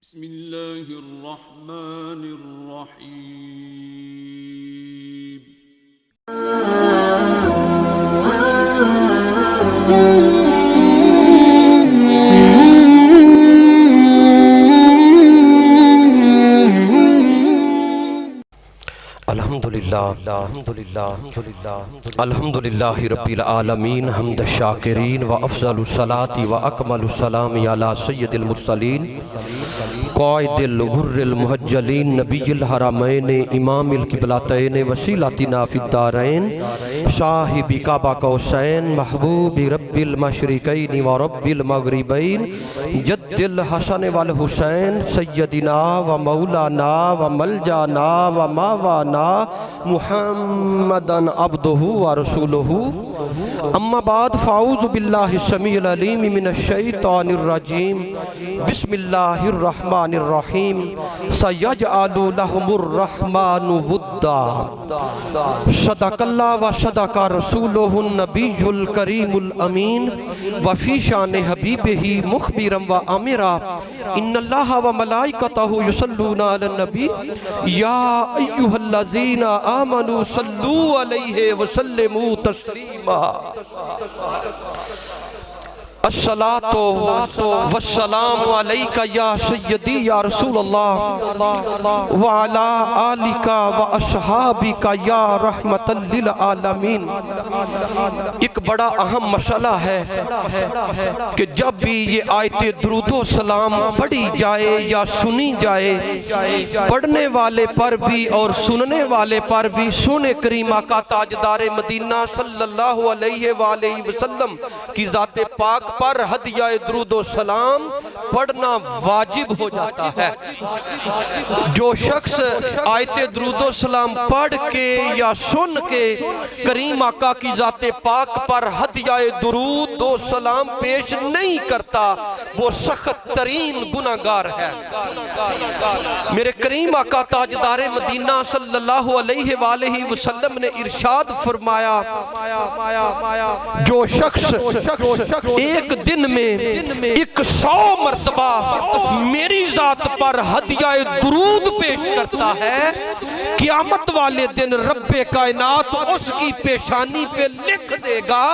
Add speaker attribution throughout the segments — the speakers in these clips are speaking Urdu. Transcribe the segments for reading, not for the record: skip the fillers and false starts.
Speaker 1: بسم اللہ الرحمن الرحیم
Speaker 2: الحمدللہ رب العالمین حمد الشاکرین و افضل الصلاة و اکمل السلام علی سید المرسلین قائد الغر المحجلین نبی الحرمین امام القبلتین وسیلتنا فی الدارین صاحب کعبہ قوسین محبوب رب المشرقین و رب المغربین جد الحسن والحسین سیدنا و مولانا و ملجانا و ماوانا محمدًا عبدہ و رسولہ اما بعد فاعوذ باللہ السمیع العلیم من الشیطان الرجیم بسم اللہ الرحمن الرحیم سیجعل لہم الرحمن ودا صدق اللہ و صدق رسولہ النبی الکریم الامین وفی شان حبیبہ مخبرا و امرا ان اللہ و ملائکتہ یصلون علی النبی یا ایہا الذین آمنوا صلو علیہ وسلموا تسلیما الصلاة والسلام علیکہ یا سیدی یا رسول اللہ وعلا آلکہ واصحابکہ یا رحمت للعالمین۔ ایک بڑا اہم مسئلہ ہے کہ جب بھی یہ آیت درود و سلام پڑھی جائے یا سنی جائے پڑھنے والے پر بھی اور سننے والے پر بھی سونے کریم آقا تاجدار مدینہ صلی اللہ علیہ وآلہ وسلم کی ذات پاک پر ہدیہ درود و سلام پڑھنا واجب ہو جاتا ہے۔ جو شخص آیت درود و سلام پڑھ کے یا سن کے کریم آقا کی ذات پاک پر ہدیہ درود و سلام پیش نہیں کرتا وہ سخت ترین گناہگار ہے۔ میرے کریم آقا تاجدار مدینہ صلی اللہ علیہ وآلہ وسلم نے ارشاد فرمایا جو شخص ایک دن میں 100 مرتبہ میری ذات پر ہدیہ درود پیش کرتا ہے قیامت والے دن رب کائنات اس کی پیشانی پہ لکھ دے گا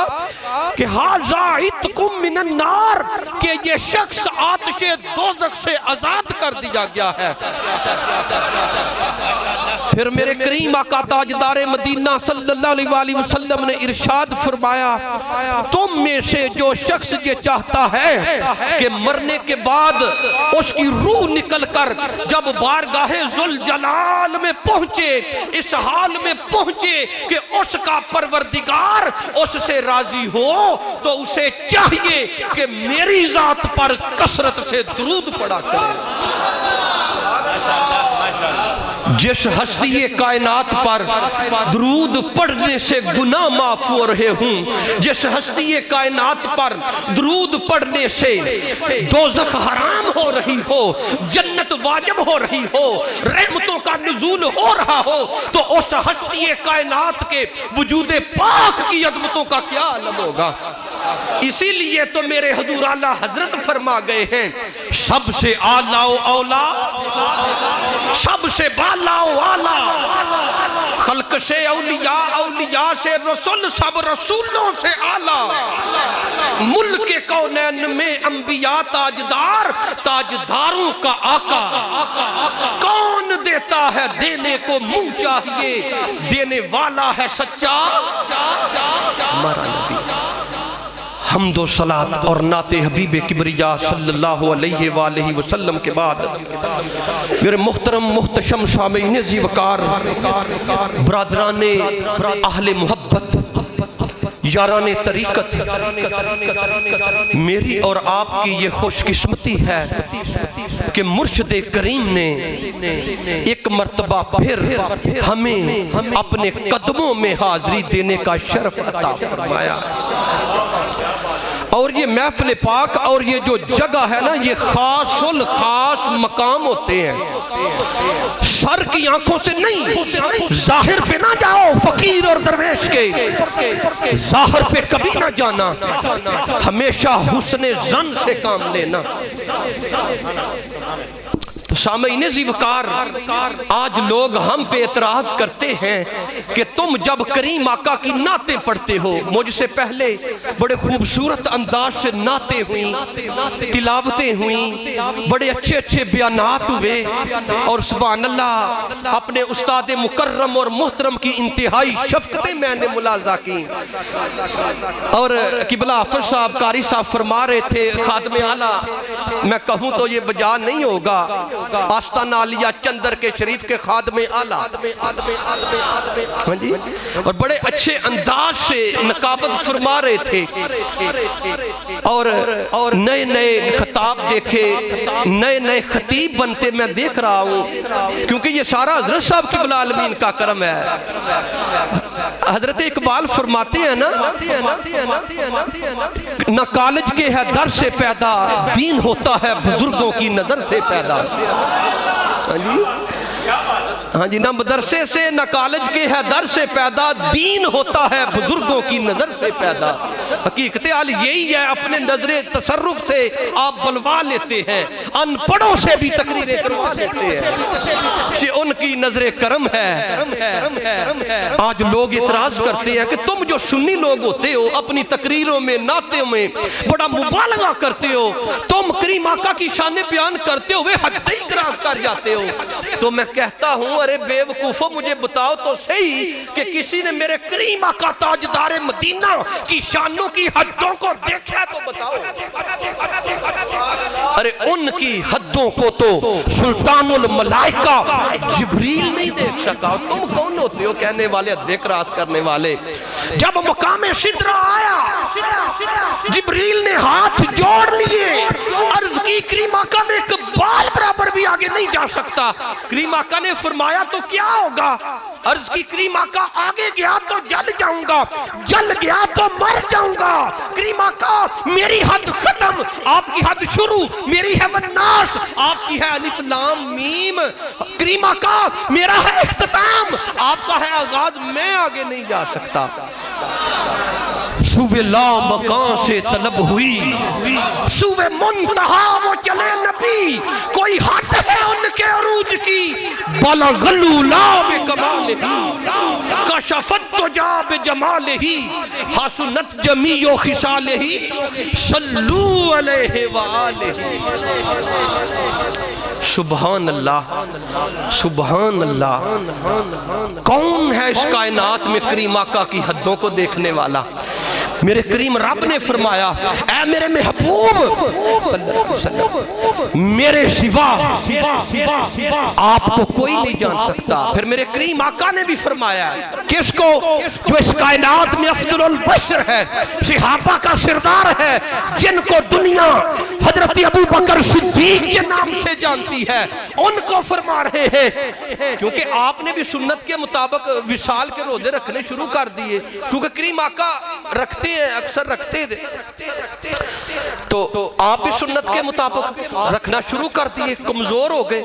Speaker 2: کہ ھذا عتق من النار کہ یہ شخص آتش دوزخ سے آزاد کر دیا گیا ہے۔ پھر میرے کریم آقا تاجدار مدینہ صلی اللہ علیہ وسلم نے ارشاد فرمایا تم میں سے جو شخص یہ چاہتا ہے کہ مرنے کے بعد اس کی روح نکل کر جب بارگاہ ذوالجلال میں پہنچے اس حال میں پہنچے کہ اس کا پروردگار اس سے راضی ہو تو اسے چاہیے کہ میری ذات پر کثرت سے درود پڑھا کرے۔ جس ہستی کائنات پر درود پڑھنے سے گناہ معاف ہو رہے ہوں جس ہستی کائنات پر درود پڑھنے سے دوزخ حرام ہو رہی ہو جنت واجب ہو رہی ہو رحمتوں کا نزول ہو رہا ہو تو اس ہستی کائنات کے وجود پاک کی عظمتوں کا کیا عالم ہوگا۔ اسی لیے تو میرے حضور اعلیٰ حضرت فرما گئے ہیں سب سے اعلیٰ و اولا سب سے بالا و اعلیٰ خلق سے اولیاء اولیاء سے رسول سب رسولوں سے اعلیٰ ملک کونین میں انبیاء تاجدار تاجداروں کا آقا کون دیتا ہے دینے کو منہ چاہیے دینے والا ہے سچا ہمارا نبی۔ حمد و صلاة اور نعت حبیب کبریا صلی اللہ علیہ وآلہ وسلم کے بعد میرے محترم محتشم سامعین ذی وقار برادران اہل محبت یاران طریقت میری اور آپ کی یہ خوش قسمتی ہے کہ مرشد کریم نے ایک مرتبہ پھر ہمیں اپنے قدموں میں حاضری دینے کا شرف عطا فرمایا۔ اور یہ محفل پاک اور یہ جو جگہ ہے نا یہ خاص الخاص مقام ہوتے ہیں سر کی آنکھوں سے نہیں ظاہر پہ نہ جاؤ فقیر اور درویش کے ظاہر پہ کبھی نہ جانا ہمیشہ حسن ظن سے کام لینا۔ تو سامعین ذی وقار، آج لوگ ہم پہ اعتراض کرتے ہیں کہ تم جب کریم آقا کی نعتیں پڑھتے ہو، مجھ سے پہلے بڑے خوبصورت انداز سے نعتیں ہوئیں، تلاوتیں ہوئیں، بڑے اچھے اچھے بیانات ہوئے، اور سبحان اللہ اپنے استاد مکرم اور محترم کی انتہائی شفقتیں میں نے ملاحظہ کی۔ اور قبلہ حافظ صاحب قاری صاحب فرما رہے تھے، خادم اعلیٰ میں کہوں تو یہ بجا نہیں ہوگا، آستانہ عالیہ چندر کے شریف کے خادم اعلیٰ، اور بڑے اچھے انداز سے نقابت فرما رہے تھے، اور نئے نئے خطاب دیکھے، نئے نئے خطیب بنتے میں دیکھ رہا ہوں، کیونکہ یہ سارا حضرت صاحب قبلہ عالمین کا کرم ہے۔ حضرت اقبال فرماتے ہیں نا، نہ کالج کے ہے در سے پیدا، دین ہوتا ہے بزرگوں کی نظر سے پیدا۔ ہاں جی، نہ مدرسے سے نہ کالج کے ہے در سے پیدا، دین ہوتا ہے بزرگوں کی نظر سے پیدا۔ حقیقت حال یہی ہے، اپنے نظر تصرف سے آپ بلوا لیتے ہیں، ان پڑھوں سے بھی تقریریں کروا لیتے ہیں، کہ ان کی نظر کرم ہے۔ آج لوگ اعتراض کرتے ہیں کہ تم جو سنی لوگ ہوتے ہو، اپنی تقریروں میں نعتوں میں بڑا مبالغہ کرتے ہو، تم کریم آقا کی شان بیان کرتے ہوئے حد ہی کراس کر جاتے ہو۔ تو میں کہتا ہوں، ارے بے وقوفو مجھے بتاؤ تو صحیح کہ کسی نے میرے کریم آقا تاجدار مدینہ کی شانوں کی حدوں کو دیکھا تو بتاؤ۔ ارے ان کی حدوں کو تو سلطان الملائکہ جبریل نہیں دیکھ سکا، تم کون ہوتے ہو کہنے والے حدیں کراس کرنے والے؟ جب مقام سدرہ آیا، جبریل نے ہاتھ جوڑ لیے، عرض کی کریم آقا میں ایک بال برابر بھی آگے نہیں جا سکتا۔ کریم آقا نے فرمایا تو کیا ہوگا؟ عرض کی کریم آقا آگے گیا تو جل جاؤں گا، جل گیا تو مر جاؤں گا۔ کریم آقا میری حد ختم، آپ کی حد شروع، میری ہے والناس، آپ کی ہے الف لام میم۔ کریم آقا میرا ہے اختتام، آپ کا ہے آغاز، میں آگے نہیں جا سکتا۔ سوے لا مکان سے طلب ہوئی، سوے منتہا وہ چلے نبی، کوئی حد ہے ان کے عروج کی، بلغ العلا بکمالہ، کشفت تجا بجمالہ، حسنت جمیع خصالہ، صلو علیہ وآلہ۔ سبحان اللہ، سبحان اللہ۔ کون ہے اس کائنات میں کریم آقا کی حدوں کو دیکھنے والا؟ میرے کریم رب نے فرمایا، اے میرے محبوب صلی اللہ علیہ وسلم، میرے سوا آپ کو کوئی نہیں جان سکتا۔ پھر میرے کریم آقا نے بھی فرمایا، کس کو؟ جو اس کائنات میں افضل البشر ہے، صحابہ کا سردار ہے، جن کو دنیا حضرت ابو بکر صدیق کے نام سے جانتی ہے، ان کو فرما رہے ہیں، کیونکہ آپ نے بھی سنت کے مطابق وصال کے روزے رکھنے شروع کر دیے، کیونکہ کریم آقا رکھتے ہیں، اکثر رکھتے تھے، تو آپ بھی سنت کے مطابق رکھنا شروع کر دیے، کمزور ہو گئے۔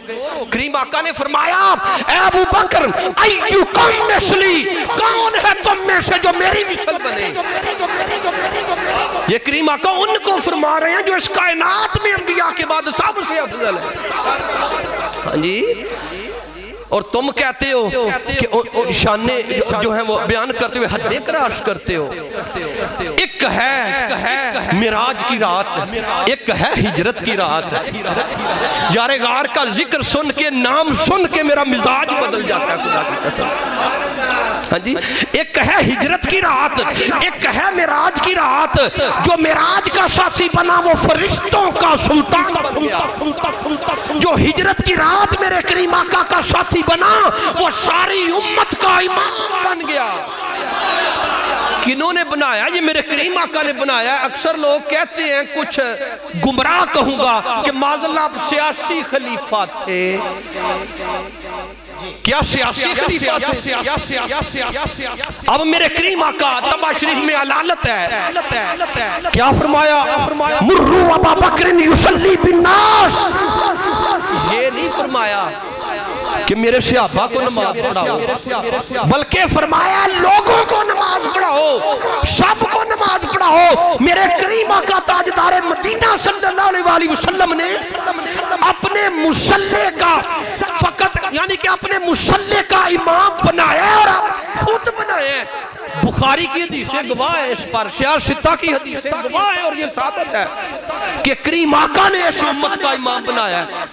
Speaker 2: کریم آقا نے فرمایا، اے ابو بکر ایکم مثلی، کون ہے تم میں سے جو میری مثل بنے؟ یہ کریم آقا ان کو فرما رہے ہیں جو اس کائنات میں انبیاء کے بعد سب سے افضل ہے۔ ہاں جی، اور تم کہتے ہو کہ شانے جو ہیں وہ بیان کرتے ہوئے حدیں کراس کرتے ہو۔ ایک ہے معراج کی رات، ایک ہے ہجرت کی رات۔ یار غار کا ذکر سن کے، نام سن کے میرا مزاج بدل جاتا ہے، خدا کی قسم۔ ہاں جی، ایک ہے ہجرت کی رات، ایک ہے معراج کی رات۔ جو معراج کا ساتھی بنا وہ فرشتوں کا سلطان بن گیا، جو ہجرت کی رات میرے کریم آقا کا ساتھی بنا وہ ساری امت کا امام بن گیا۔ کنہوں نے بنایا؟ یہ میرے کریم آقا نے بنایا۔ اکثر لوگ کہتے ہیں، کچھ گمراہ کہوں گا، کہ معاذ اللہ سیاسی خلیفہ تھے۔ کیا سیاسی خلیفہ تھے؟ اب میرے کریم آقا طبع شریف میں علالت ہے، کیا فرمایا؟ مروا ابا بکر یصلی بالناس، یہ نہیں فرمایا کہ میرے صحابہ کو نماز پڑھاؤ، بلکہ فرمایا لوگوں کو نماز پڑھاؤ، سب کو نماز پڑھاؤ۔ ہو میرے کریم آقا تاجدار مدینہ صلی اللہ علیہ وسلم نے اپنے مصلی کا فقط یعنی کہ اپنے مصلی کا امام بنایا اور خود بنایا. بخاری کی حدیثیں گواہ ہے اس پر, شیعہ ستہ کی حدیثیں گواہ ہے, اور یہ ثابت ہے کہ کریم آقا نے اس امت کا امام بنایا ہے.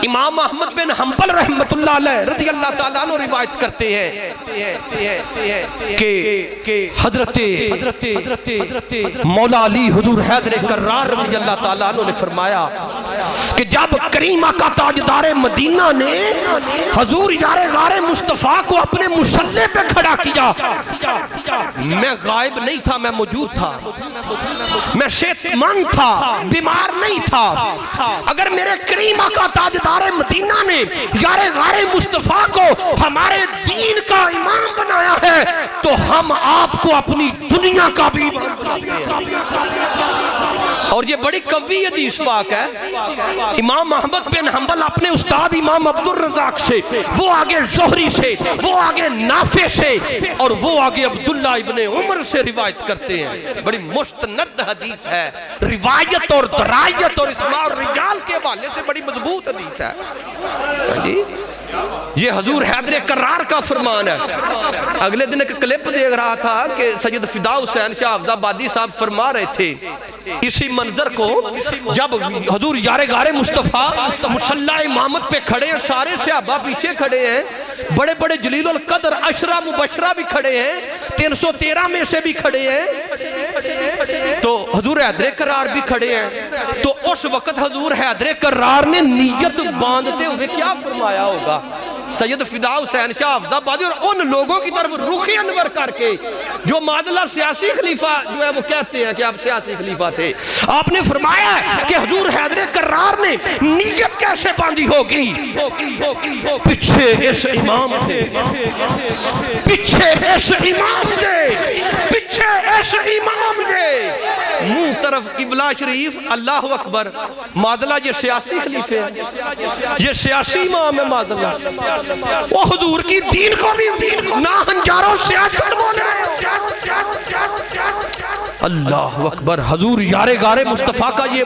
Speaker 2: امام احمد بن حنبل رحمت اللہ علیہ رضی اللہ تعالیٰ عنہ روایت کرتے ہیں کہ حضرت مولا علی حضور حیدر کرار رضی اللہ تعالیٰ عنہ نے فرمایا کہ جب کریم آقا تاجدار مدینہ نے حضور یار غار مصطفیٰ کو اپنے مصلی پہ کھڑا کیا, میں غائب نہیں تھا, میں موجود تھا, میں صحت مند تھا, بیمار نہیں تھا. اگر میرے کریم آقا تاجدار مدینہ نے یار غار مصطفیٰ کو ہمارے دین کا امام بنایا ہے تو ہم آپ کو اپنی دنیا کا بھی امام بناتے ہیں. اور یہ بڑی قوی حدیث پاک ہے. امام احمد بن حنبل اپنے استاد امام عبد الرزاق سے, وہ آگے زہری سے, وہ آگے نافع سے, اور وہ آگے عبداللہ ابن عمر سے روایت کرتے ہیں. بڑی مستند حدیث ہے, روایت اور درایت اور اسماء اور رجال کے حوالے سے بڑی مضبوط حدیث ہے. جی یہ حضور حیدر کرار کا فرمان ہے. اگلے دن ایک کلپ دیکھ رہا تھا کہ سید فدا حسین شاہ حافظ آبادی صاحب فرما رہے تھے اسی منظر کو, جب حضور یار غار مصطفیٰ مصلی امامت پہ کھڑے ہیں, سارے صحابہ پیچھے کھڑے ہیں, بڑے بڑے جلیل القدر عشرہ مبشرہ بھی کھڑے ہیں, 313 میں سے بھی کھڑے ہیں, تو حضور حیدر کرار بھی کھڑے ہیں. تو اس وقت حضور حیدر کرار نے نیت باندھتے ہوئے کیا فرمایا ہوگا؟ سید فدا حسین شاہ حافظ آبادی اور ان لوگوں کی طرف رخ انور کر کے جو معدلہ سیاسی خلیفہ جو ہے وہ کہتے ہیں کہ آپ سیاسی خلیفہ تھے, آپ نے فرمایا کہ حضور حیدر کرار نے نیت کیسے باندھی ہوگی؟ پیچھے اس امام سے, پیچھے اس امام دے, پیچھے اس امام دے, منہ طرف قبلہ شریف, اللہ اکبر. معدلہ یہ سیاسی خلیفے ہیں, یہ سیاسی امام ہے معدلہ. وہ حضور کی دین کو بھی نہ ہنجاروں سیاست بول رہے ہیں. اللہ اکبر. حضور یار غار مصطفیٰ کا یہ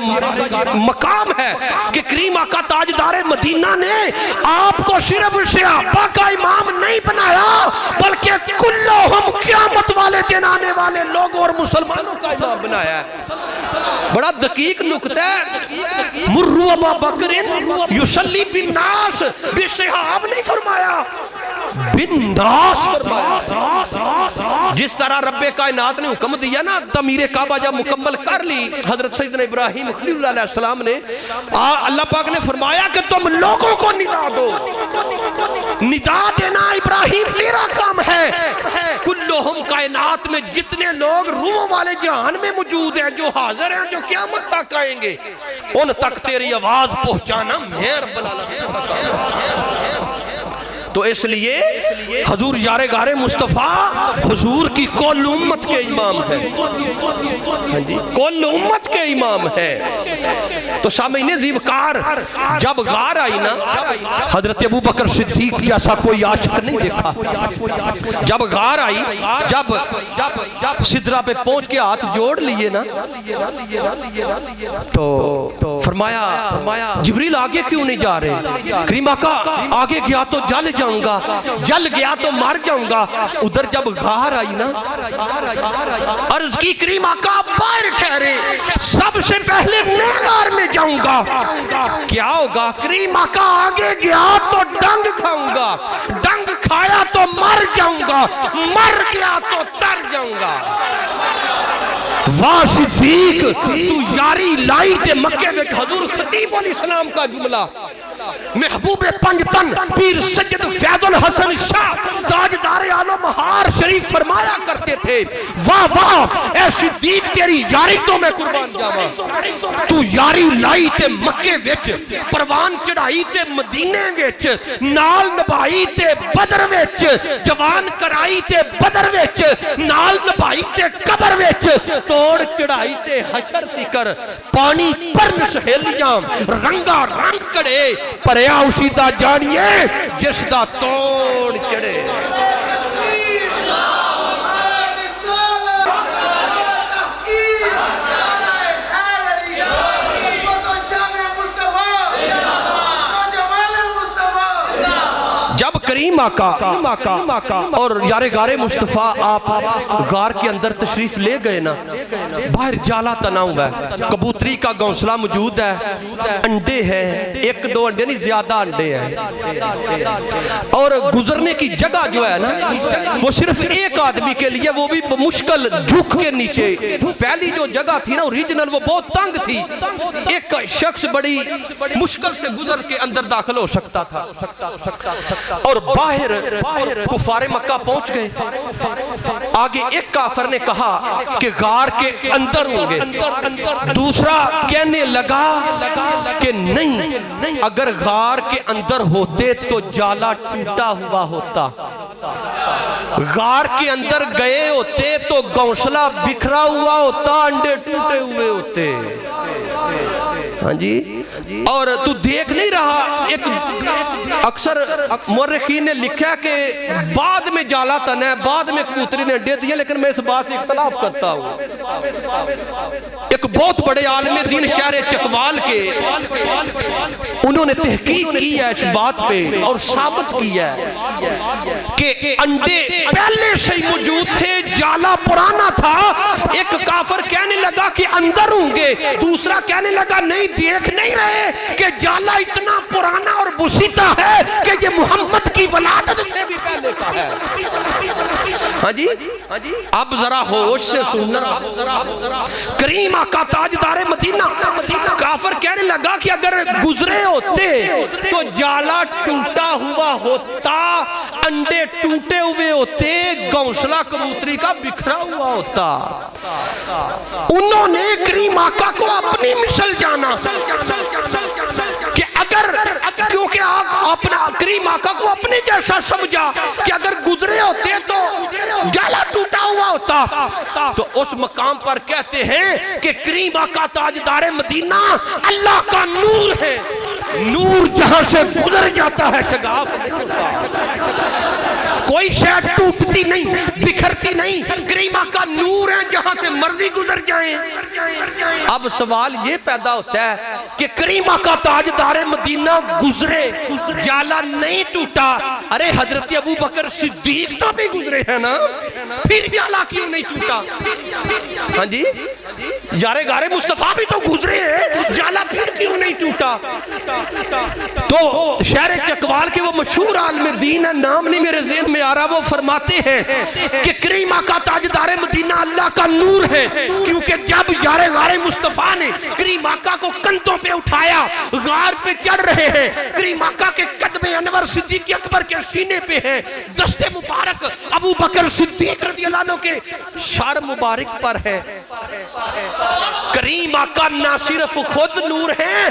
Speaker 2: مقام ہے کہ کریم آقا تاجدار مدینہ نے آپ کو صرف صحابہ کا امام نہیں بنایا بلکہ کلہم قیامت والے دن آنے والے لوگوں اور مسلمانوں کا امام بنایا ہے. بڑا دقیق نکتہ ہے. مروا ابا بکر یصلی بالناس, بصحاب نہیں فرمایا, بالناس فرمایا. جس طرح رب کائنات نے حکم دیا نا تعمیر کعبہ جب مکمل کر لی حضرت سیدنا ابراہیم خلیل اللہ علیہ السلام نے, اللہ پاک نے فرمایا کہ تم لوگوں کو ندا دو. ندا دینا ابراہیم تیرا کام ہے. کلہم کائنات میں جتنے لوگ روح والے جہان میں موجود ہیں, جو حاضر ہیں, جو قیامت تک آئیں گے, ان تک تیری آواز پہنچانا میرے رب العالمین کا کام ہے. تو اس لیے حضور یار غار مصطفیٰ حضور کی کل امت کے امام ہے, کل امت کے امام ہے. تو سامعین ذیوقار جب غار آئی نا, حضرت ابو بکر صدیق کی ایسا کوئی عاشق نہیں دیکھا. جب غار آئی, جب سدرہ پہ پہنچ کے ہاتھ جوڑ لیے نا, تو فرمایا جبریل آگے کیوں نہیں جا رہے؟ کریم آقا آگے گیا تو جل جاؤں گا, جل گیا تو مر جاؤں گا. ادھر جب غار آئی نا, عرض کی کریم آقا باہر ٹھہرے, سب سے پہلے میں غار میں جاؤں گا. کیا ہوگا؟ کریم آقا آگے گیا تو ڈنگ کھاؤں گا, ڈنگ کھایا تو مر جاؤں گا, مر گیا تو تر جاؤں گا. واہ صدیق تو یاری لائی تے مکے میں. حضور خطیب علیہ السلام کا جملہ محبوب پنجتن پیر سید فیض الحسن شاہ تاجدار عالم ہار شریف فرمایا کرتے تھے, واہ واہ اے صدیق تیری یاری تو میں قربان جاواں. تو یاری لائی تے مکے وچ, پروان چڑھائی تے مدینے وچ, نال نبھائی تے بدر وچ, جوان کرائی تے بدر وچ, نال نبھائی تے قبر وچ, توڑ چڑھائی تے حشر تکر, پانی پرن سہیلیاں رنگا رنگ کڑے, پریا اسی دا جانیے جس دا توڑ چڑھے. جب کریم آقا اور یار غار مصطفیٰ آپ غار کے اندر تشریف لے گئے نا، باہر جالا تنا ہوا ہے، کبوتری کا گھونسلہ موجود ہے، انڈے ہیں، ایک دو انڈے نہیں زیادہ انڈے ہیں، اور گزرنے کی جگہ جو ہے نا وہ صرف ایک آدمی کے لیے، وہ بھی مشکل جھک کے نیچے. پہلی جو جگہ تھی نا اوریجنل وہ بہت تنگ تھی، ایک شخص بڑی مشکل سے گزر کے اندر داخل ہو سکتا تھا. اور باہر کفار مکہ پہنچ گئے. آگے ایک کافر نے کہا کہ غار کے اندر ہوں گے، دوسرا کہنے لگا کہ نہیں، اگر غار کے اندر ہوتے تو جالا ٹوٹا ہوا ہوتا، غار کے اندر گئے ہوتے تو گھونسلہ بکھرا ہوا ہوتا، انڈے ٹوٹے ہوئے ہوتے. ہاں جی، اور تو دیکھ نہیں رہا، ایک اکثر مورخین نے لکھا کہ بعد میں جالا تن ہے، بعد میں کبوتری نے انڈے دیے، لیکن میں اس بات سے اختلاف کرتا ہوں. ایک بہت بڑے عالم دین شہر چکوال کے، انہوں نے تحقیق کی ہے اس بات پہ اور ثابت کی ہے کہ انڈے پہلے سے ہی موجود تھے، جالا پرانا تھا. ایک کافر کہنے لگا کہ اندر ہوں گے، دوسرا کہنے لگا نہیں، دیکھ نہیں رہے کہ جالا اتنا پرانا اور بسیطا ہے کہ یہ محمد کی ولادت سے بھی پہلے کا ہے. ہاں جی، اب ذرا ہوش سے سننا. کریم آقا تاجدار مدینہ، کافر کہنے لگا کہ اگر گزرے ہوتے تو جالا ٹوٹا ہوا ہوتا، انڈے ٹوٹے ہوئے ہوتے، گھونسلہ کبوتری کا بکھرا ہوا ہوتا. انہوں نے کریم آقا کو اپنی مثل جانا کہ اگر، کیونکہ اپنا کریم آقا کو اپنے جیسا سمجھا کہ اگر گزرے ہوتے تو جالا ٹوٹا ہوا ہوتا. تو اس مقام پر کہتے ہیں کہ کریم آقا تاجدار مدینہ اللہ کا نور ہے، نور جہاں سے گزر جاتا ہے شگاف نہیں ہوتا، کوئی شے ٹوٹتی نہیں، بکھرتی نہیں. کریم آقا نور ہے، جہاں سے مرضی گزر جائیں. اب سوال یہ پیدا ہوتا ہے کہ کریم آقا تاجدار مدینہ گزرے، جالا نہیں ٹوٹا. ارے حضرت ابو بکر صدیق تو بھی گزرے ہیں نا، پھر جالا کیوں نہیں ٹوٹا؟ ہاں جی، یار غار مصطفیٰ بھی تو گزرے ہیں، جالا پھر کیوں نہیں ٹوٹا؟ تو شہر چکوال کے وہ مشہور عالم دین ہے، نام نہیں میرے ذہن میں آ رہا، وہ فرماتے ہیں کہ کریم آقا تاجدار مدینہ اللہ کا نور ہے، کیونکہ جب یار غار مصطفیٰ نے کریم آقا کو کندھوں پہ اٹھایا، غار پہ چڑھ رہے ہیں، کریم آقا کے قدم انور صدیق اکبر کے سینے پہ ہے، دست مبارک ابو بکر صدیق رضی اللہ عنہ کے شار مبارک پر ہے. کریم آقا نہ صرف خود نور ہیں،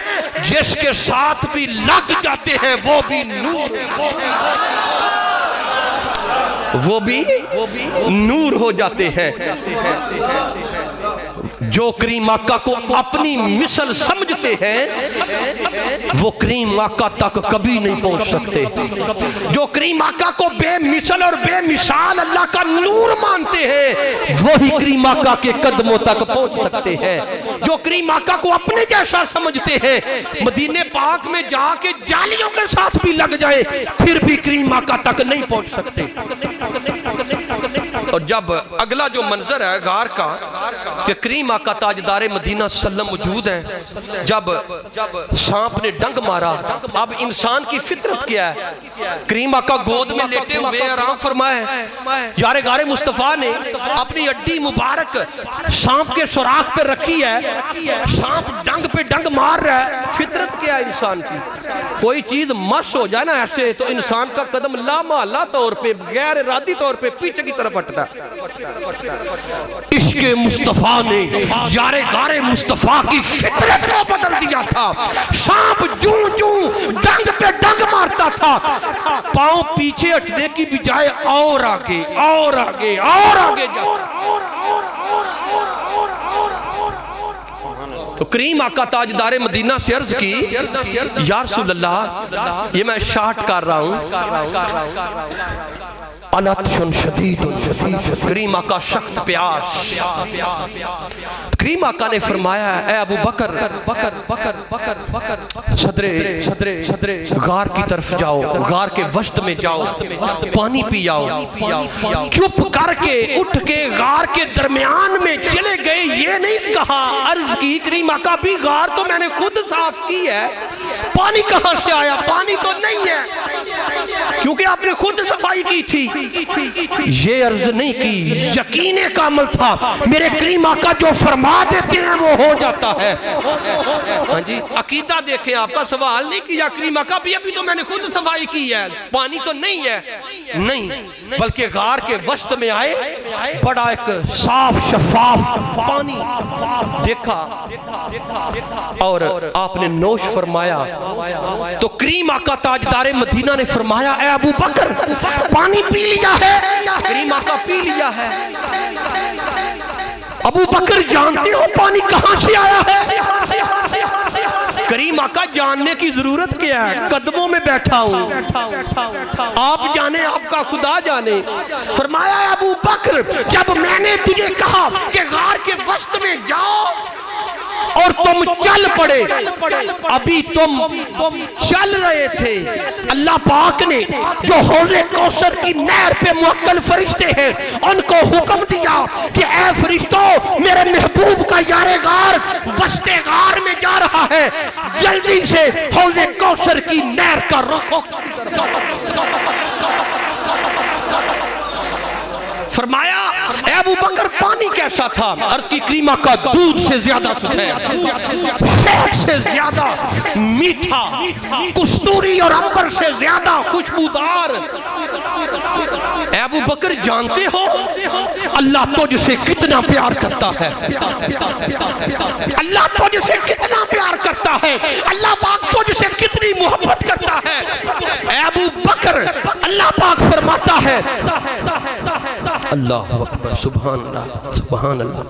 Speaker 2: جس کے ساتھ بھی لگ جاتے ہیں وہ بھی نور، وہ بھی نور ہو جاتے ہیں. جو کریم آقا کو اپنی مثل سمجھتے ہیں وہ کریم آقا تک کبھی نہیں پہنچ سکتے. جو کریم آقا کو بے مثل اور بے مثال اللہ کا نور مانتے ہیں وہی کریم آقا کے قدموں تک پہنچ سکتے ہیں. جو کریم آقا کو اپنے جیسا سمجھتے ہیں مدینے پاک میں جا کے جالیوں کے ساتھ بھی لگ جائے پھر بھی کریم آقا تک نہیں پہنچ سکتے. اور جب اگلا جو منظر ہے غار کا کہ کریم آقا تاجدار مدینہ صلی اللہ علیہ وسلم موجود ہیں، جب سانپ نے ڈنگ مارا، اب انسان کی فطرت کیا ہے؟ کریم آقا گود میں لیٹے ہوئے آرام فرمائے، یار غار مصطفیٰ نے اپنی اڈی مبارک سانپ کے سوراخ پہ رکھی ہے، سانپ ڈنگ پہ ڈنگ مار رہا ہے. فطرت کیا ہے انسان کی؟ کوئی چیز مس ہو جائے نا ایسے تو انسان کا قدم لامحالہ طور پہ غیر ارادی طور پہ پیچھے کی طرف ہٹتا ہے. عشق مصطفیٰ نے یار غار مصطفیٰ کی فطرت کو بدل دیا تھا. سانپ جوں جوں ڈنگ پہ ڈنگ مارتا تھا، پاؤں پیچھے ہٹنے کی بجائے اور آگے اور آگے اور آگے جاتا. تو کریم آقا تاجدار مدینہ سے عرض کی یا رسول اللہ، یہ میں شارٹ کر رہا ہوں، علطشن شدید کریم آقا سخت پیاس. کریم آقا نے فرمایا اے ابو بکر صدر غار کی طرف جاؤ, غار کے وسط میں جاؤ, پانی پی آؤ. چپ کر کے اٹھ کے غار کے درمیان میں چلے گئے, یہ نہیں کہا, عرض کی کریم آقا بھی غار تو میں نے خود صاف کی ہے, پانی کہاں سے آیا؟ پانی تو نہیں ہے کیونکہ آپ نے خود صفائی کی تھی. یہ عرض نہیں کی, یقین کامل تھا میرے کریم آقا جو فرما دیتے ہیں وہ ہو جاتا ہے. ہاں جی, عقیدہ دیکھیں, آپ کا سوال نہیں کیا کریم آقا بھی ابھی تو میں نے خود صفائی کی ہے, پانی تو نہیں ہے, نہیں, بلکہ غار کے وسط میں آئے, بڑا ایک صاف شفاف پانی دیکھا اور آپ نے نوش فرمایا. تو کریم آقا تاجدار مدینہ نے فرمایا اے ابو بکر پانی پی لیا ہے؟ کریم آقا پی لیا ہے. ابو بکر جانتے ہو پانی کہاں سے آیا ہے؟ کریم آقا جاننے کی ضرورت کیا ہے, قدموں میں بیٹھا ہوں, آپ جانے, آپ کا خدا جانے. فرمایا ابو بکر جب میں نے تجھے کہا کہ غار کے وسط میں جاؤ اور تم چل پڑے, ابھی تم چل رہے تھے, اللہ پاک نے جو حوض کوثر کی نہر پہ موکل فرشتے ہیں ان کو حکم دیا کہ اے فرشتوں میرے محبوب کا یار غار وسط غار میں جا رہا ہے, جلدی سے حوض کوثر کی نہر کا رخ. فرمایا اے ابو بکر پانی کیسا تھا؟ عرض کی کریم آقا دودھ سے زیادہ سفید, شہد سے زیادہ میٹھا, کستوری اور عنبر سے زیادہ خوشبودار. اے ابو بکر جانتے ہو اللہ تجھ سے کتنا پیار کرتا ہے, اللہ تجھ سے کتنا پیار کرتا ہے, اللہ پاک تجھ سے کتنی محبت کرتا ہے. اے ابو بکر اللہ پاک فرماتا ہے, اللہ اکبر, سبحان اللہ سبحان اللہ,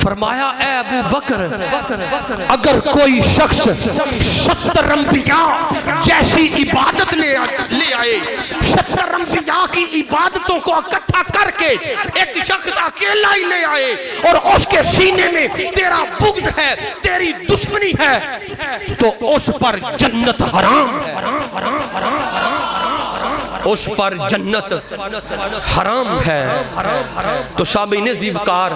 Speaker 2: فرمایا اے ابو بکر اگر کوئی شخص 70 انبیاء جیسی عبادت لے آئے, 70 انبیاء کی عبادتوں کو اکٹھا کر کے ایک شخص اکیلا ہی لے آئے اور اس کے سینے میں تیرا بغض ہے, تیری دشمنی ہے, تو اس پر جنت حرام ہے, اس پر جنت حرام ہے. تو سامعین زیوکار,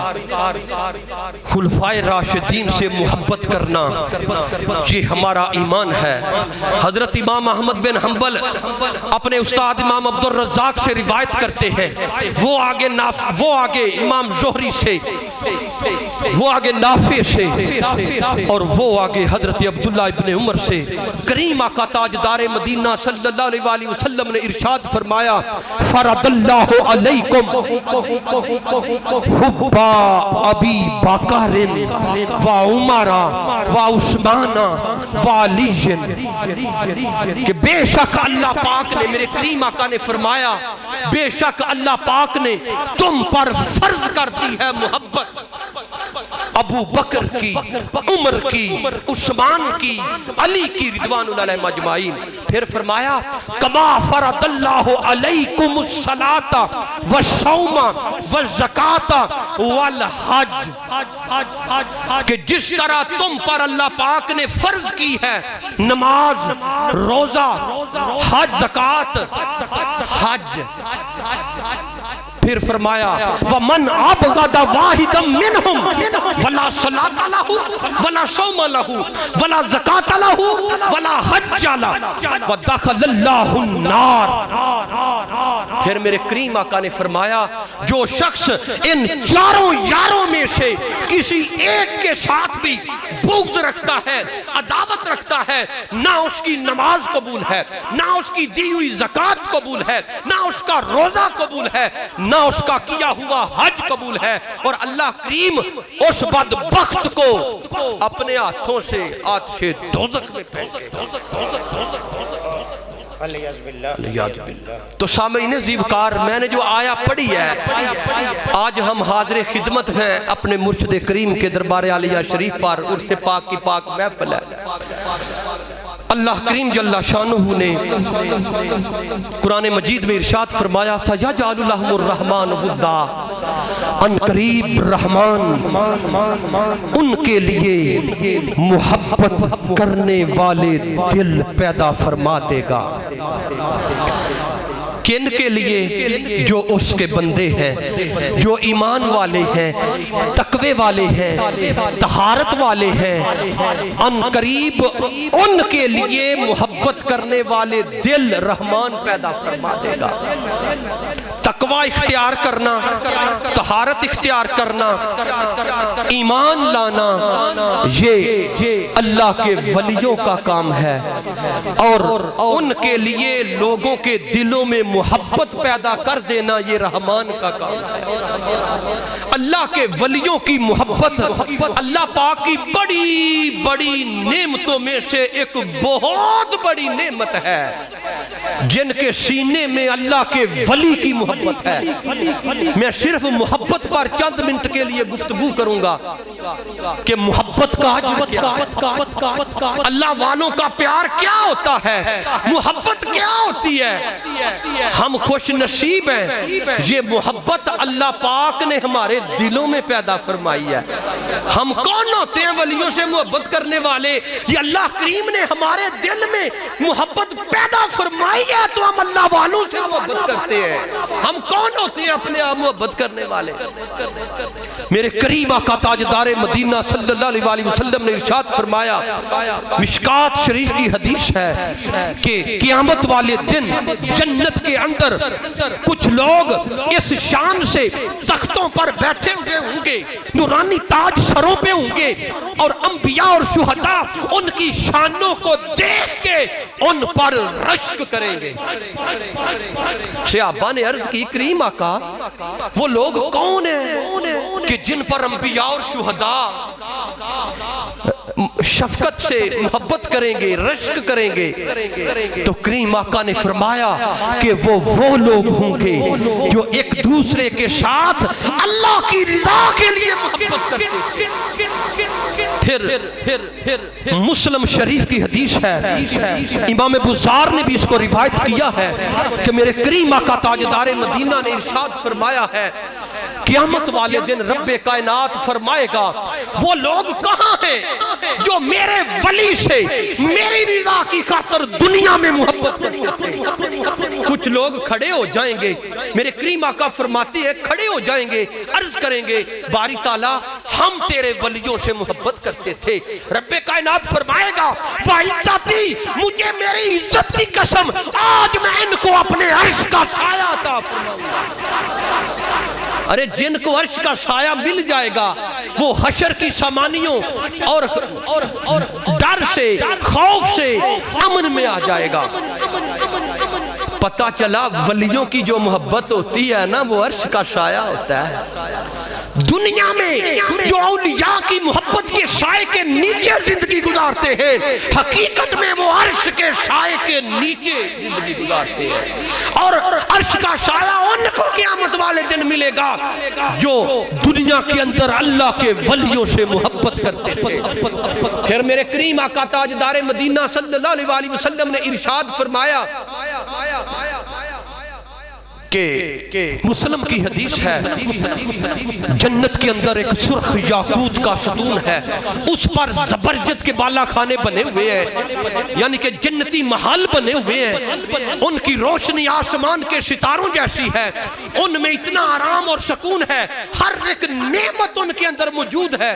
Speaker 2: خلفائے راشدین سے محبت کرنا یہ ہمارا ایمان ہے. حضرت امام احمد بن حنبل اپنے استاد امام عبدالرزاق سے روایت کرتے ہیں, وہ آگے امام زہری سے, وہ آگے نافع سے, اور وہ آگے حضرت عبداللہ ابن عمر سے. کریم آقا تاجدار مدینہ صلی اللہ علیہ وآلہ وسلم نے ارشاد فرمایا فرض اللہ علیکم حب ابی بکر و عمر و عثمان و علی, کہ بے شک اللہ پاک نے, میرے کریم آقا نے فرمایا بے شک اللہ پاک نے تم پر فرض کر دی ہے محبت ابو بکر کی, عمر کی, عثمان کی, علی کی رضوان اللہ علیہم اجمعین. پھر فرمایا کما فرض اللہ علیکم الصلاۃ والصوم والزکاۃ والحج, کہ جس طرح تم پر اللہ پاک نے فرض کی ہے نماز, روزہ, حج, زکات, حج. پھر فرمایا وَمَنْ عَبْغَدَ وَاحِدًا مِّنْهُمْ وَلَا صَلَاةَ لَهُ وَلَا صَوْمَ لَهُ وَلَا زَكَاةَ لَهُ وَلَا حَجَّ لَهُ وَدَخَلَ اللَّهُ النَّارَ. پھر میرے کریم آقا نے فرمایا جو شخص ان چاروں یاروں میں سے کسی ایک کے ساتھ بھی بغض رکھتا ہے, عداوت رکھتا ہے, نہ اس کی نماز قبول ہے, نہ اس کی دی ہوئی زکاة قبول ہے, نہ اس کا روزہ قبول ہے, نہ اس کا کیا ہوا حج قبول ہے, اور اللہ کریم اس بدبخت کو اپنے ہاتھوں سے آتش دوزخ میں پھینکے. تو سامعین زیوکار, میں نے جو آیا پڑھی ہے, آج ہم حاضر خدمت ہیں اپنے مرشد کریم کے دربار عالیہ شریف پر, عرس پاک کی پاک محفل ہے. اللہ کریم جل شانہ نے قرآن مجید میں ارشاد فرمایا سَيَجْعَلُ لَهُمُ الرَّحْمَنُ وُدًّا، ان قریب رحمان ان کے لیے محبت کرنے والے دل پیدا فرما دے گا۔ کن کے لیے؟ جو اس کے بندے ہیں، جو ایمان والے ہیں، تقوی والے ہیں، طہارت والے ہیں، ان قریب ان کے لیے محبت کرنے والے دل رحمان پیدا فرما دے گا۔ تقوی اختیار کرنا، طہارت اختیار کرنا، ایمان لانا، یہ اللہ کے ولیوں کا کام ہے، اور ان کے لیے لوگوں کے دلوں میں محبت پیدا کر دینا یہ رحمان کا کام ہے۔ اللہ کے ولیوں کی محبت اللہ پاک کی بڑی بڑی نعمتوں میں سے ایک بہت بڑی نعمت ہے، جن کے سینے میں اللہ کے ولی کی محبت ہے۔ میں صرف محبت پر چند منٹ کے لیے گفتگو کروں گا کہ محبت کا حجم کیا، اللہ والوں کا پیار کیا ہوتا ہے، محبت کیا ہوتی ہے۔ ہم خوش نصیب ہیں، یہ محبت اللہ پاک نے ہمارے دلوں میں پیدا فرمائی ہے۔ ہم کون ہوتے ہیں ولیوں سے محبت کرنے والے؟ یہ اللہ کریم نے ہمارے دل میں محبت پیدا فرمائی ہے تو ہم اللہ والوں سے محبت کرتے ہیں۔ ہم کون ہوتے ہیں اپنے آپ محبت کرنے والے؟ میرے کریم آقا تاجدار مدینہ صلی اللہ علیہ وسلم نے ارشاد فرمایا، مشکات شریف کی حدیث ہے کہ قیامت والے دن جنت کے اندر کچھ لوگ اس شان سے تختوں پر بیٹھے ہوئے ہوں گے، نورانی تاج سروں پہ ہوں گے، اور انبیاء اور شہداء ان کی شانوں کو دیکھ کے ان پر رشک کریں گے۔ صحابہ نے عرض کی کریم آقا وہ لوگ کون ہیں کہ جن پر انبیاء اور شہداء شفقت سے محبت کریں گے، رشک کریں گے؟ تو کریم آقا نے فرمایا کہ وہ لوگ ہوں گے جو ایک دوسرے کے ساتھ اللہ کی رضا کے لیے محبت کرتے ہیں۔ پھر مسلم شریف کی حدیث ہے، امام بزار نے بھی اس کو روایت کیا ہے کہ میرے کریم آقا تاجدار مدینہ نے ارشاد فرمایا ہے، قیامت والے دن رب کائنات فرمائے گا وہ لوگ کہاں ہیں جو میرے ولی سے میری رضا کی خاطر دنیا میں محبت کرتے تھے؟ کچھ لوگ کھڑے ہو جائیں گے، میرے کریم آقا فرماتے ہیں کھڑے ہو جائیں گے، عرض کریں گے باری تعالیٰ ہم تیرے ولیوں سے محبت کرتے تھے۔ رب کائنات فرمائے گا وَعِزَّتِي، مجھے میری عزت کی قسم آج میں ان کو اپنے عرش کا سایہ عطا فرماؤں گا۔ ارے جن کو عرش کا سایہ مل جائے گا وہ حشر کی سامانیوں اور ڈر سے، خوف سے امن میں آ جائے گا۔ پتہ چلا ولیوں کی جو محبت ہوتی ہے نا وہ عرش کا سایہ ہوتا ہے۔ دنیا میں جو اولیاء کی محبت کے سائے کے نیچے زندگی گزارتے ہیں، حقیقت میں وہ عرش کے سائے کے نیچے زندگی گزارتے ہیں، اور عرش کا سایہ ان کو قیامت والے دن ملے گا جو دنیا کے اندر اللہ کے ولیوں سے محبت کرتے تھے۔ پھر میرے کریم آقا تاجدار مدینہ صلی اللہ علیہ وسلم نے ارشاد فرمایا کہ مسلم کی حدیث ہے، جنت کے اندر ایک سرخ یاقوت کا ستون ہے، اس پر زبرجد کے بالا خانے بنے ہوئے ہیں، یعنی کہ جنتی محل بنے ہوئے ہیں، ان کی روشنی آسمان کے ستاروں جیسی ہے، ان میں اتنا آرام اور سکون ہے، ہر ایک نعمت ان کے اندر موجود ہے۔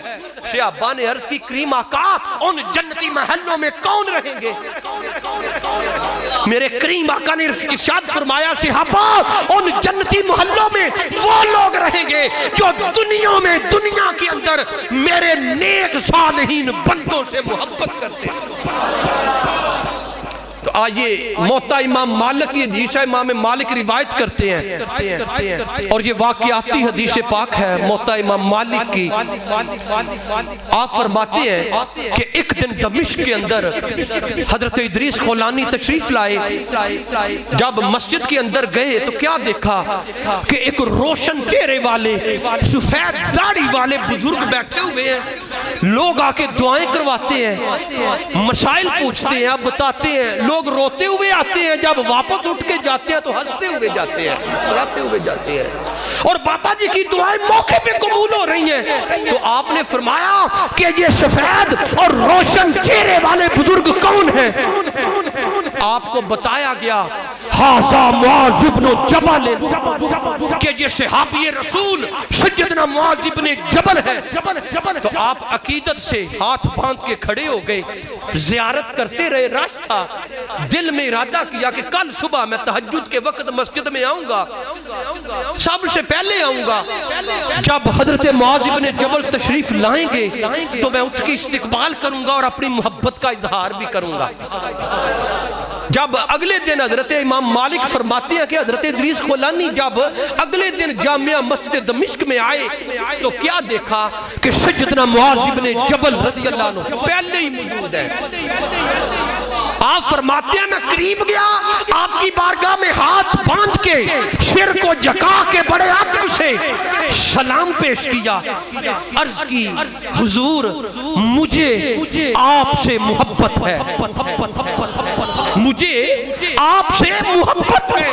Speaker 2: صحابہ نے عرض کی کریم آقا ان جنتی محلوں میں کون رہیں گے؟ میرے کریم آقا نے ارشاد فرمایا صحابہ ان جنتی محلوں میں وہ لوگ رہیں گے جو دنیا کے اندر میرے نیک صالحین بندوں سے محبت کرتے ہیں۔ تو آئیے موتا امام مالک کی حدیث ہے، امام مالک روایت کرتے ہیں اور یہ واقعاتی حدیث پاک ہے موتا امام مالک کی۔ آپ فرماتے ہیں کہ ایک دن دمشق کے اندر حضرت ادریس خولانی تشریف لائے، جب مسجد کے اندر گئے تو کیا دیکھا کہ ایک روشن چہرے والے سفید داڑھی والے بزرگ بیٹھے ہوئے ہیں، لوگ آ کے دعائیں کرواتے ہیں، مسائل پوچھتے ہیں، اب بتاتے ہیں، لوگ روتے ہوئے آتے ہیں، جب واپس اٹھ کے جاتے ہیں تو ہنستے ہوئے جاتے ہیں، مسکراتے ہوئے جاتے ہیں، اور بابا جی کی دعائیں موقع پہ قبول ہو رہی ہیں۔ تو آپ نے فرمایا کہ یہ سفید اور روشن چہرے والے بزرگ کون ہیں؟ آپ کو بتایا گیا ھذا معاذ بن جبل، کہ یہ صحابی رسول سیدنا معاذ بن جبل ہے۔ تو آپ عقیدت سے ہاتھ باندھ کے کھڑے ہو گئے، زیارت کرتے رہے، رش تھا، دل میں ارادہ کیا کہ کل صبح میں تہجد کے وقت مسجد میں آؤں گا، سب سے پہلے آؤں گا۔ جب حضرت معاذ بن جبل تشریف لائیں گے تو میں اٹھ کے استقبال کروں گا اور اپنی محبت کا اظہار بھی کروں گا۔ جب اگلے دن حضرت امام مالک فرماتے ہیں کہ حضرت ادریس خولانی جب اگلے دن جامعہ مسجد دمشق میں آئے تو کیا دیکھا کہ سیدنا معاذ بن جبل رضی اللہ عنہ پہلے ہی موجود ہے۔ آپ فرماتے ہیں میں قریب گیا، آپ کی بارگاہ میں ہاتھ باندھ کے سر کو جھکا کے بڑے ادب سے سلام پیش کیا، عرض کی حضور مجھے آپ سے محبت ہے، مجھے آپ سے محبت ہے۔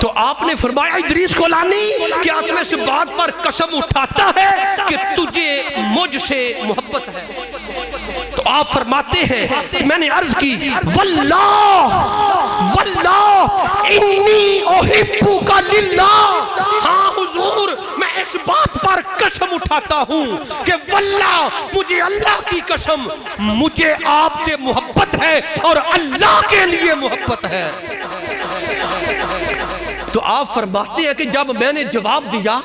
Speaker 2: تو آپ نے فرمایا ادریس خولانی کیا تم اس بات پر قسم اٹھاتا ہے کہ تجھے مجھ سے محبت ہے؟ تو آپ فرماتے ہیں میں نے عرض کی واللہ انی احبک للہ، ہاں حضور میں اس بات پر قسم اٹھاتا ہوں کہ واللہ مجھے اللہ کی قسم مجھے آپ سے محبت ہے اور اللہ کے لیے محبت ہے۔ تو آپ فرماتے ہیں کہ جب میں نے جواب دیا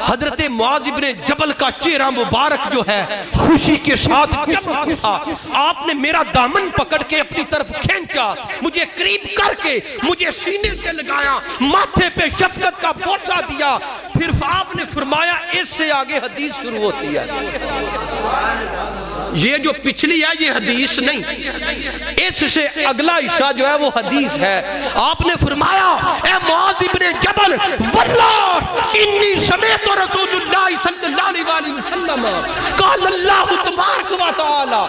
Speaker 2: حضرت معاذ بن جبل کا چہرہ مبارک جو ہے خوشی کے ساتھ چمک اٹھا، آپ نے میرا دامن پکڑ کے اپنی طرف کھینچا، مجھے قریب کر کے مجھے سینے سے لگایا، ماتھے پہ شفقت کا بوسہ دیا، پھر آپ نے فرمایا اس سے آگے حدیث شروع ہوتی ہے۔ یہ جو پچھلی ہے یہ حدیث نہیں، اس سے اگلا حصہ جو ہے وہ حدیث ہے۔ آپ نے فرمایا اے معاذ بن جبل واللہ انی سمعت رسول اللہ صلی اللہ علیہ وسلم قال اللہ تبارک و تعالی،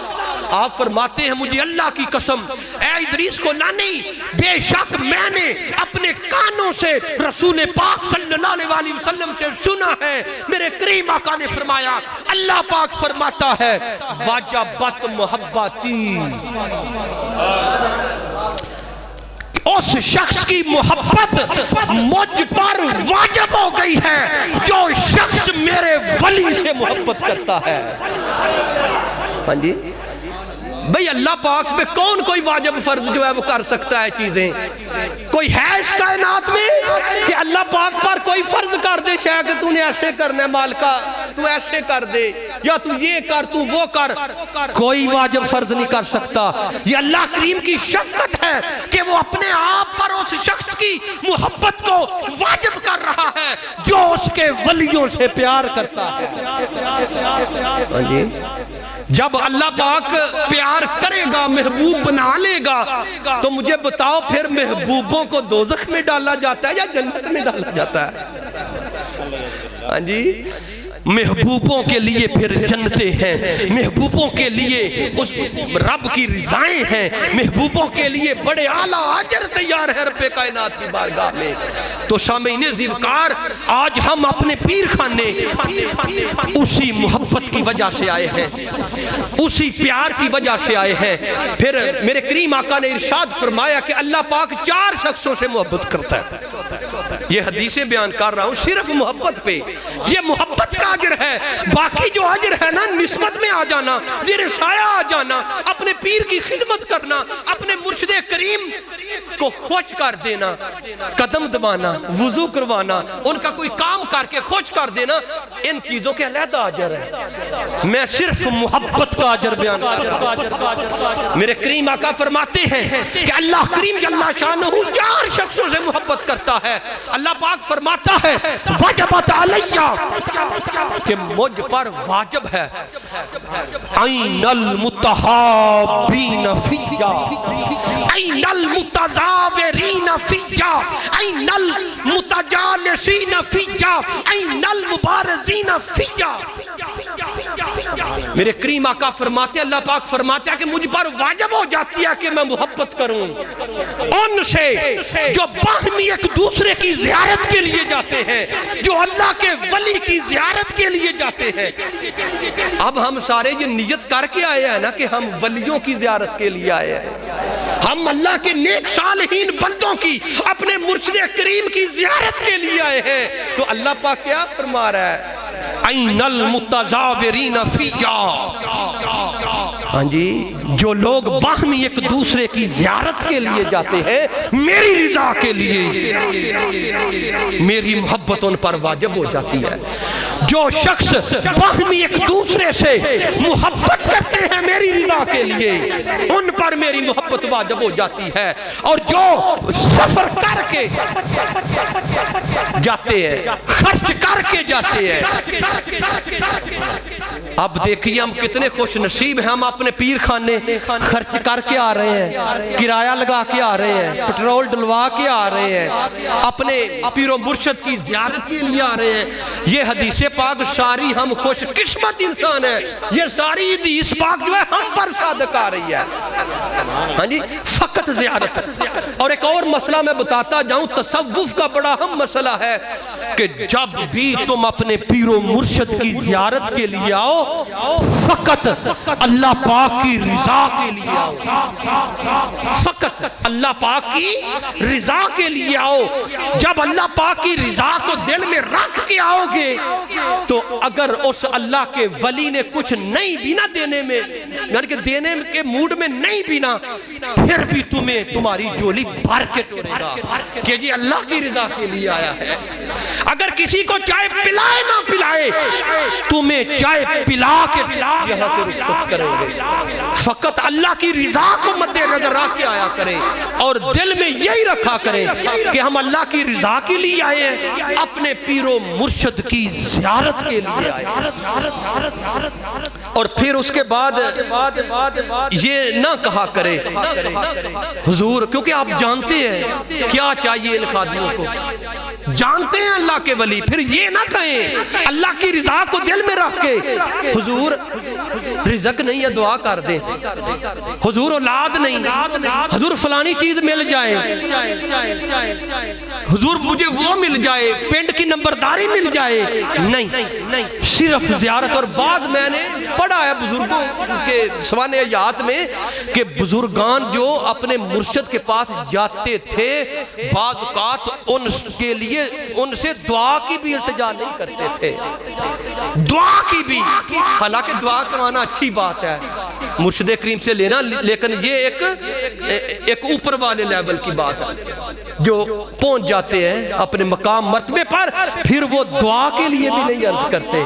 Speaker 2: آپ فرماتے ہیں مجھے اللہ کی قسم اے ادریس خولانی بے شک میں نے اپنے کانوں سے رسول پاک صلی اللہ علیہ وسلم سے سنا ہے، میرے کریم آقا نے فرمایا اللہ پاک فرماتا ہے واجبت محبتی، اس شخص کی محبت مجھ پر واجب ہو گئی ہے جو شخص میرے ولی سے محبت کرتا ہے۔ ہاں جی بھئی اللہ پاک پہ کون کوئی واجب فرض جو ہے وہ کر سکتا ہے چیزیں؟ کوئی ہے اس کائنات میں کہ اللہ پاک پر کوئی فرض کر دے شاید کہ تو نے ایسے کرنا ہے مالکہ تو ایسے کر دے یا تو یہ کر تو وہ کر؟ کوئی واجب فرض نہیں کر سکتا۔ یہ اللہ کریم کی شفقت ہے کہ وہ اپنے آپ پر اس شخص کی محبت کو واجب کر رہا ہے جو اس کے ولیوں سے پیار کرتا ہے۔ جب اللہ پاک پیار کرے گا محبوب بنا لے گا تو مجھے بتاؤ پھر محبوبوں کو دوزخ میں ڈالا جاتا ہے یا جنت میں ڈالا جاتا ہے؟ ہاں جی محبوبوں کے لیے پھر جنتیں ہیں، محبوبوں کے لیے اس رب کی رضائیں ہیں، محبوبوں کے لیے بڑے اعلیٰ اجر تیار ہے رب کائنات کی بارگاہ میں۔ تو سامعین ذوالوقار آج ہم اپنے پیر خانے اسی محبت کی وجہ سے آئے ہیں، اسی پیار کی وجہ سے آئے ہیں۔ پھر میرے کریم آقا نے ارشاد فرمایا کہ اللہ پاک 4 شخصوں سے محبت کرتا ہے۔ یہ حدیثیں بیان کر رہا ہوں صرف محبت پہ، یہ محبت کا اجر ہے۔ باقی جو اجر ہے نا نسبت میں آ جانا، زیر سایہ آ جانا، اپنے اپنے پیر کی خدمت کرنا، اپنے مرشد کریم کو خوش کر دینا، قدم دبانا، وضو کروانا، ان کا کوئی کام کر کے خوش کر دینا، ان چیزوں کے علیحدہ اجر ہے۔ میں صرف محبت کا اجر بیان کر رہا ہوں۔ میرے کریم آقا فرماتے ہیں کہ اللہ کریم جل شانہ 4 شخصوں سے محبت کرتا ہے۔ اللہ پاک فرماتا ہے وجبت علیہ، کہ مجھ پر واجب ہے، این المتحابین فیہ، این المتزاورین فیہ، این المتجالسین فیہ، این المبارزین فیہ۔ میرے کریم آقا فرماتے ہیں، اللہ پاک فرماتے ہیں کہ مجھ پر واجب ہو جاتی ہے کہ میں محبت کروں ان سے جو باہمی ایک دوسرے کی زیارت کے لیے جاتے ہیں، جو اللہ کے ولی کی زیارت کے لیے جاتے ہیں۔ اب ہم سارے یہ نیت کر کے آئے ہیں نا کہ ہم ولیوں کی زیارت کے لیے آئے ہیں، ہم اللہ کے نیک صالحین بندوں کی، اپنے مرشد کریم کی زیارت کے لیے آئے ہیں، تو اللہ پاک کیا فرما رہا ہے؟ این المتزاورین فیہ، ہاں جی، جو لوگ باہمی ایک دوسرے کی زیارت کے لیے جاتے ہیں میری رضا کے لیے، میری محبت ان پر واجب ہو جاتی ہے۔ جو شخص باہمی ایک دوسرے سے محبت کرتے ہیں میری رضا کے لیے، ان پر میری محبت واجب ہو جاتی ہے۔ اور جو سفر کر کے جاتے ہیں، خرچ کر کے جاتے ہیں، اب دیکھیے ہم کتنے خوش نصیب ہیں، ہم اپنے پیر خانے خرچ کر کے آ رہے ہیں، کرایہ لگا کے آ رہے ہیں، پٹرول ڈلوا کے آ رہے ہیں، اپنے پیر و مرشد کی زیارت کے لیے آ رہے ہیں۔ یہ حدیث پاک ساری ہم خوش قسمت انسان ہیں، یہ ساری حدیث پاک جو ہے ہم پر صادق آ رہی ہے، ہاں جی، فقط زیارت۔ اور ایک اور مسئلہ میں بتاتا جاؤں، تصوف کا بڑا اہم مسئلہ ہے کہ جب بھی تم اپنے پیر و مرشد کی زیارت کے لیے آؤ، فقط اللہ پاک کی رضا کے لیے آؤ، فقط اللہ پاک کی رضا کے لیے آؤ۔ جب اللہ پاک کی رضا کو دل میں رکھ کے آؤ گے تو اگر اس اللہ کے ولی نے کچھ نہیں بھی نہ دینے میں، یعنی کہ دینے کے موڈ میں نہیں بھی نہ، پھر بھی تمہیں تمہاری جولی بھر کے توڑے گا کہ یہ اللہ کی رضا کے لیے آیا ہے۔ اگر کسی کو چائے پلائے نہ پلائے، تمہیں چائے پلا کے یہاں سے رخصت کریں گے۔ فقط اللہ کی رضا کو مد نظر رکھ کے آیا کریں، اور دل میں یہی رکھا کریں کہ ہم اللہ کی رضا کے لیے آئے ہیں، اپنے پیر و مرشد کی زیارت کے لیے آئے ہیں۔ اور پھر اس کے بعد یہ نہ کہا کرے حضور، کیونکہ آپ جانتے ہیں کیا چاہیے ان خادموں کو، جانتے ہیں اللہ کے ولی، پھر یہ نہ کہیں اللہ کی رضا کو دل میں رکھ کے حضور رزق نہیں ہے دعا کر دیں، حضور اولاد نہیں، حضور فلانی چیز مل جائے، حضور مجھے وہ مل جائے، پنڈ کی نمبرداری مل جائے، نہیں، صرف زیارت۔ اور بعد میں نے پڑھا ہے بزرگوں کے سوانح حیات میں کہ بزرگان جو اپنے مرشد کے پاس جاتے تھے بعض اوقات ان کے لیے ان سے دعا کی بھی التجا نہیں کرتے تھے، دعا کی بھی، حالانکہ دعا کروانا اچھی بات ہے مرشد کریم سے لینا، لیکن یہ ایک اوپر والے لیول کی بات ہے، جو پہنچ جاتے ہیں اپنے مقام مرتبے پر پھر وہ دعا کے لیے بھی نہیں عرض کرتے،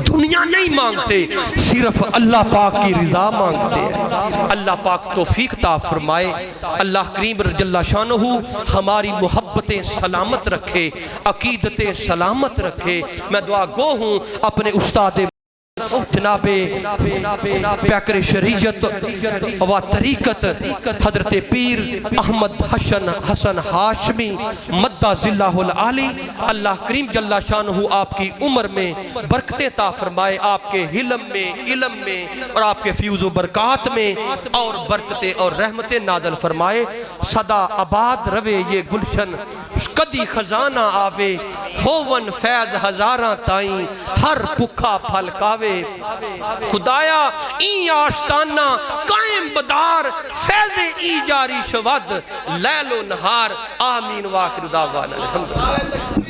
Speaker 2: دنیا نہیں مانگتے، صرف اللہ پاک کی رضا مانگتے ہیں۔ اللہ پاک توفیق عطا فرمائے، اللہ کریم جل شانہ ہماری محبتیں سلامت رکھے، عقیدتیں سلامت رکھے۔ میں دعا گو ہوں اپنے استاد جناب پیکر شریعت و طریقت حضرت پیر احمد حسن ہاشمی مدہ ذلہ العالی، اللہ کریم جل شانہ آپ کی عمر میں برکتیں عطا فرمائے، آپ کے علم میں اور آپ کے فیوز و برکات میں اور برکتیں اور رحمتیں نازل فرمائے۔ صدا آباد روے یہ گلشن، کدی خزانہ آوے، ہوون فیض ہزاراں تائیں، ہر بکھا پھل کاوے۔ خدایا این آستانہ قائم بدار، فیض ای جاری شود، لیل و نہار، آمین۔ واخر دعوانا الحمدللہ۔